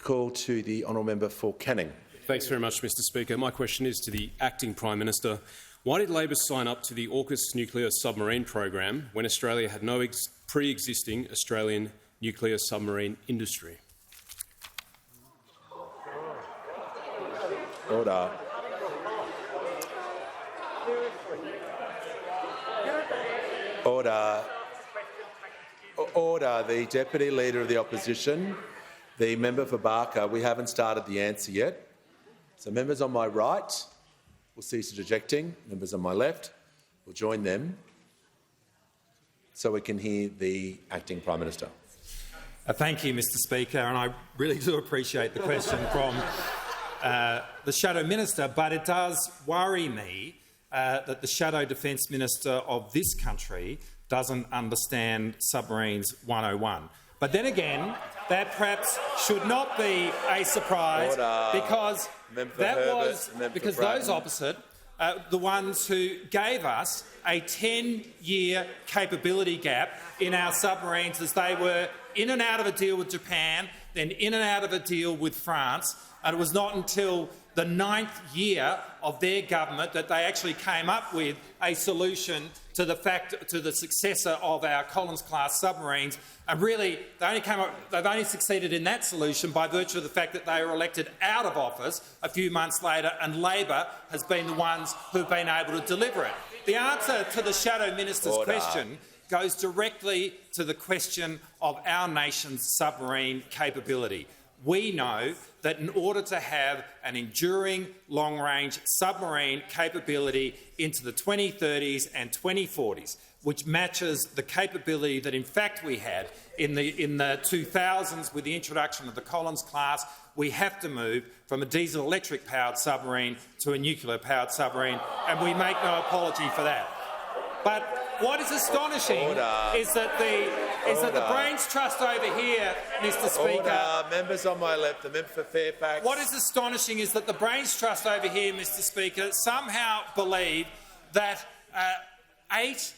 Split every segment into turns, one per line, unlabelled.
Call to the honourable member for Canning.
Thanks very much, Mr Speaker. My question is to the Acting Prime Minister. Why did Labor sign up to the AUKUS nuclear submarine program when Australia had no pre-existing Australian nuclear submarine industry?
Order. Order. Order. The Deputy Leader of the Opposition, the member for Barker. We haven't started the answer yet. So members on my right will cease interjecting. Members on my left will join them so we can hear the Acting Prime Minister.
Thank you, Mr Speaker, and I really do appreciate the question from the Shadow Minister, but it does worry me that the Shadow Defence Minister of this country doesn't understand Submarines 101. But then again, that perhaps should not be a surprise.
Order.
Because those opposite, the ones who gave us a 10-year capability gap in our submarines as they were in and out of a deal with Japan, then in and out of a deal with France, and it was not until the 9th year of their government that they actually came up with a solution to the successor of our Collins-class submarines. And really, they've only succeeded in that solution by virtue of the fact that they were elected out of office a few months later, and Labor has been the ones who've been able to deliver it. The answer to the Shadow Minister's question goes directly to the question of our nation's submarine capability. We know that in order to have an enduring long-range submarine capability into the 2030s and 2040s, which matches the capability that in fact we had in the 2000s with the introduction of the Collins class, we have to move from a diesel-electric powered submarine to a nuclear-powered submarine, and we make no apology for that. But what is astonishing is that the Brains Trust over here, Mr Speaker—
Order. Members on my left, the member for Fairfax.
What is astonishing is that the Brains Trust over here, Mr Speaker, somehow believe that 8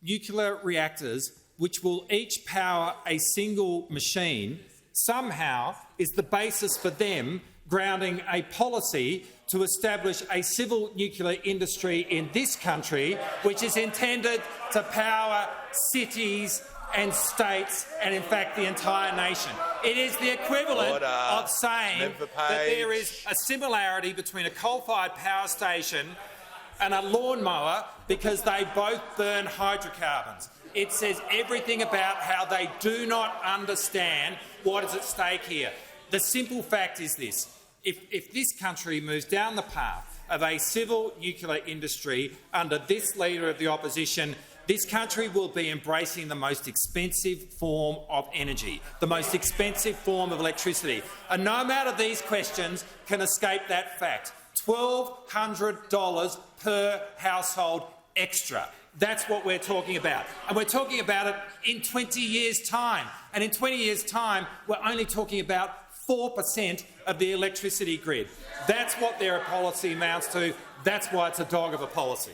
nuclear reactors, which will each power a single machine, somehow is the basis for them grounding a policy to establish a civil nuclear industry in this country, which is intended to power cities and states and, in fact, the entire nation. It is the equivalent of saying that there is a similarity between a coal-fired power station and a lawnmower because they both burn hydrocarbons. It says everything about how they do not understand what is at stake here. The simple fact is this. If this country moves down the path of a civil nuclear industry under this Leader of the Opposition, this country will be embracing the most expensive form of energy, the most expensive form of electricity. And no amount of these questions can escape that fact. $1,200 per household extra. That's what we're talking about. And we're talking about it in 20 years' time. And in 20 years' time, we're only talking about 4% of the electricity grid. That's what their policy amounts to. That's why it's a dog of a policy.